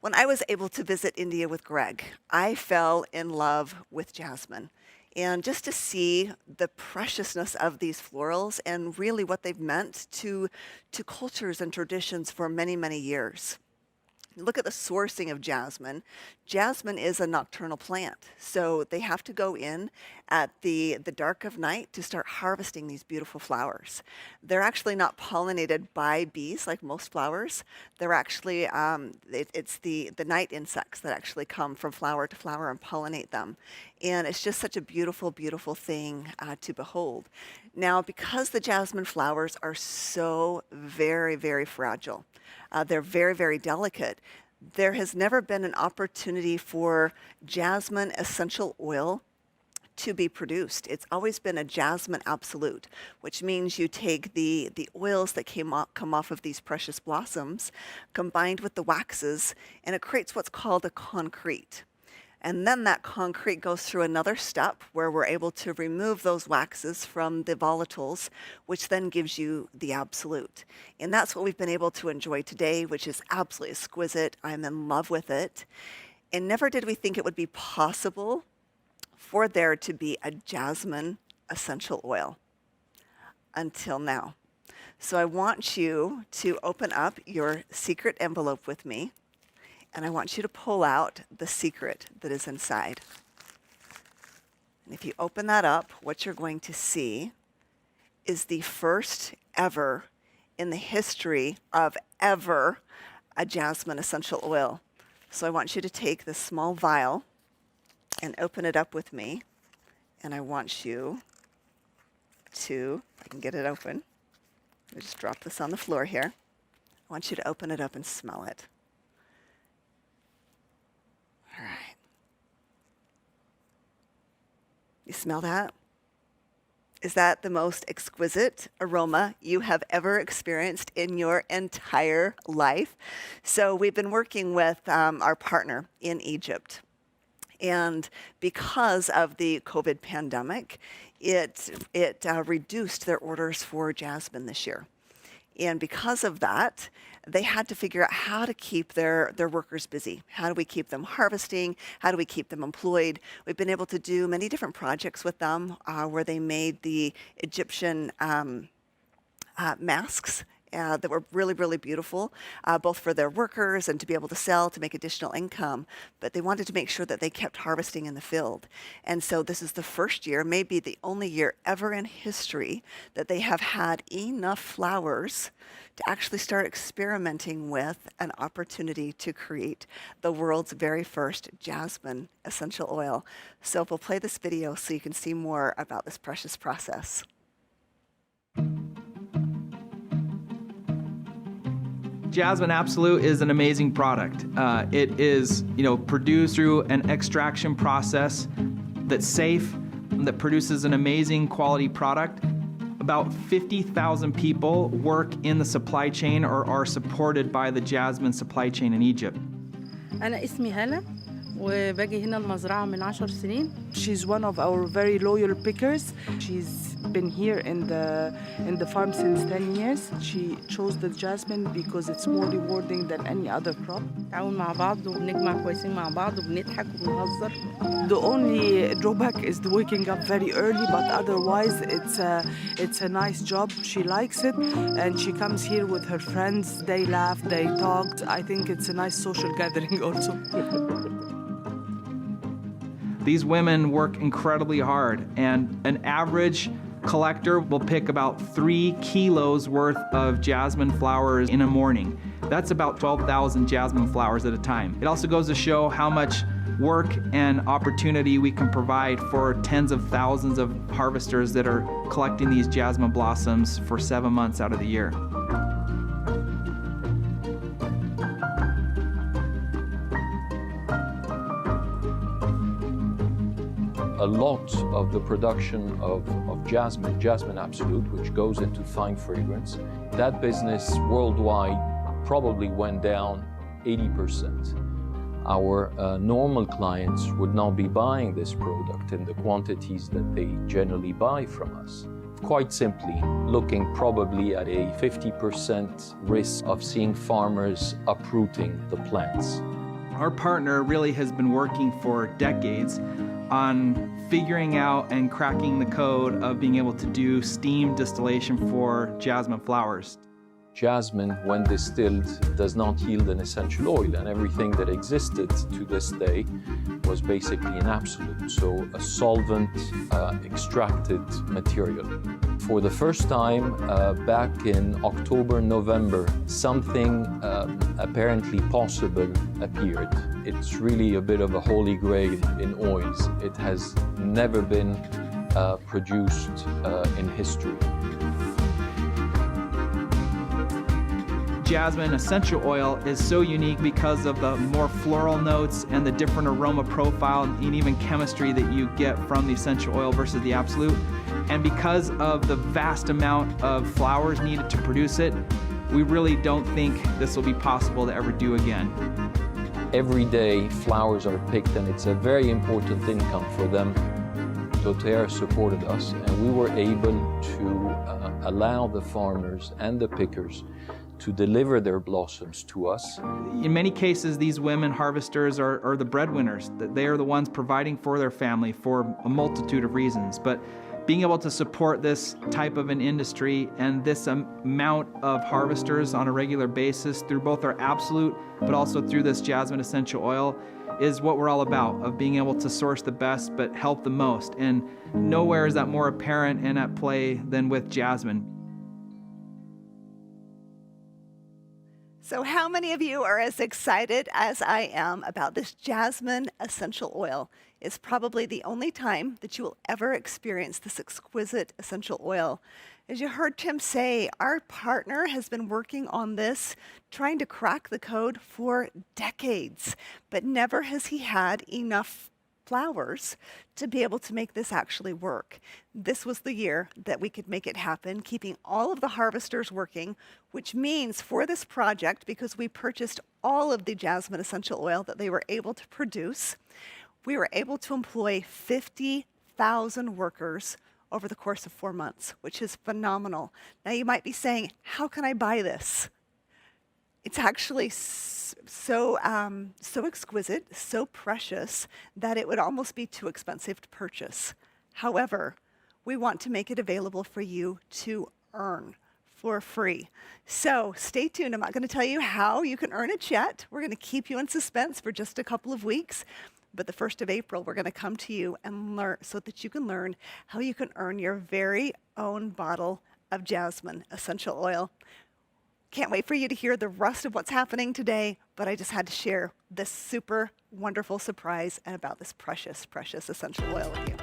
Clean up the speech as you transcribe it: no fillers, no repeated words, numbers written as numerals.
When I was able to visit India with Greg, I fell in love with jasmine. And just to see the preciousness of these florals and really what they've meant to cultures and traditions for many, many years. Look at the sourcing of jasmine. Jasmine is a nocturnal plant, so they have to go in at the dark of night to start harvesting these beautiful flowers. They're actually not pollinated by bees like most flowers. They're actually, it's the night insects that actually come from flower to flower and pollinate them. And it's just such a beautiful, beautiful thing to behold. Now, because the jasmine flowers are so very, very fragile, they're very, very delicate. There has never been an opportunity for jasmine essential oil to be produced. It's always been a jasmine absolute, which means you take the oils that come off of these precious blossoms, combined with the waxes, and it creates what's called a concrete. And then that concrete goes through another step where we're able to remove those waxes from the volatiles, which then gives you the absolute. And that's what we've been able to enjoy today, which is absolutely exquisite. I'm in love with it. And never did we think it would be possible for there to be a jasmine essential oil until now. So I want you to open up your secret envelope with me. And I want you to pull out the secret that is inside. And if you open that up, what you're going to see is the first ever in the history of ever a jasmine essential oil. So I want you to take this small vial and open it up with me. And I want you to, if I can get it open, let me just drop this on the floor here. I want you to open it up and smell it. All right. You smell that? Is that the most exquisite aroma you have ever experienced in your entire life? So we've been working with our partner in Egypt. And because of the COVID pandemic, it reduced their orders for jasmine this year. And because of that, they had to figure out how to keep their workers busy. How do we keep them harvesting? How do we keep them employed? We've been able to do many different projects with them where they made the Egyptian masks that were really, really beautiful, both for their workers and to be able to sell to make additional income. But they wanted to make sure that they kept harvesting in the field. And so this is the first year, maybe the only year ever in history, that they have had enough flowers to actually start experimenting with an opportunity to create the world's very first jasmine essential oil. So we'll play this video so you can see more about this precious process. Jasmine Absolute is an amazing product. It is, produced through an extraction process that's safe, that produces an amazing quality product. About 50,000 people work in the supply chain or are supported by the jasmine supply chain in Egypt. أنا اسمي هالة وباجي هنا المزرعة من 10 سنين. She's one of our very loyal pickers. She's been here in the farm since 10 years. She chose the jasmine because it's more rewarding than any other crop. نتعاون مع بعض وبنجمع كويسين مع بعض وبنضحك وبنهزر. The only drawback is the waking up very early, but otherwise it's a nice job. She likes it, and she comes here with her friends. They laugh, they talked. I think it's a nice social gathering also. These women work incredibly hard, and an average collector will pick about 3 kilos worth of jasmine flowers in a morning. That's about 12,000 jasmine flowers at a time. It also goes to show how much work and opportunity we can provide for tens of thousands of harvesters that are collecting these jasmine blossoms for 7 months out of the year. A lot of the production of jasmine absolute, which goes into fine fragrance, that business worldwide probably went down 80%. Our normal clients would not be buying this product in the quantities that they generally buy from us. Quite simply, looking probably at a 50% risk of seeing farmers uprooting the plants. Our partner really has been working for decades on figuring out and cracking the code of being able to do steam distillation for jasmine flowers. Jasmine, when distilled, does not yield an essential oil, and everything that existed to this day was basically an absolute, so a solvent extracted material. For the first time, back in October, November, something apparently possible appeared. It's really a bit of a holy grail in oils. It has never been produced in history. Jasmine essential oil is so unique because of the more floral notes and the different aroma profile and even chemistry that you get from the essential oil versus the absolute. And because of the vast amount of flowers needed to produce it, we really don't think this will be possible to ever do again. Every day flowers are picked, and it's a very important income for them. doTERRA supported us, and we were able to allow the farmers and the pickers to deliver their blossoms to us. In many cases, these women harvesters are the breadwinners. They are the ones providing for their family for a multitude of reasons. But being able to support this type of an industry and this amount of harvesters on a regular basis through both our absolute, but also through this jasmine essential oil, is what we're all about, of being able to source the best but help the most. And nowhere is that more apparent and at play than with jasmine. So how many of you are as excited as I am about this jasmine essential oil? It's probably the only time that you will ever experience this exquisite essential oil. As you heard Tim say, our partner has been working on this, trying to crack the code for decades, but never has he had enough flowers to be able to make this actually work. This was the year that we could make it happen, keeping all of the harvesters working, which means for this project, because we purchased all of the jasmine essential oil that they were able to produce, we were able to employ 50,000 workers over the course of 4 months, which is phenomenal. Now you might be saying, how can I buy this? It's actually so exquisite, so precious, that it would almost be too expensive to purchase. However, we want to make it available for you to earn for free. So stay tuned. I'm not going to tell you how you can earn it yet. We're going to keep you in suspense for just a couple of weeks. But the 1st of April, we're going to come to you and learn so that you can learn how you can earn your very own bottle of jasmine essential oil. Can't wait for you to hear the rest of what's happening today, but I just had to share this super wonderful surprise about this precious, precious essential oil with you.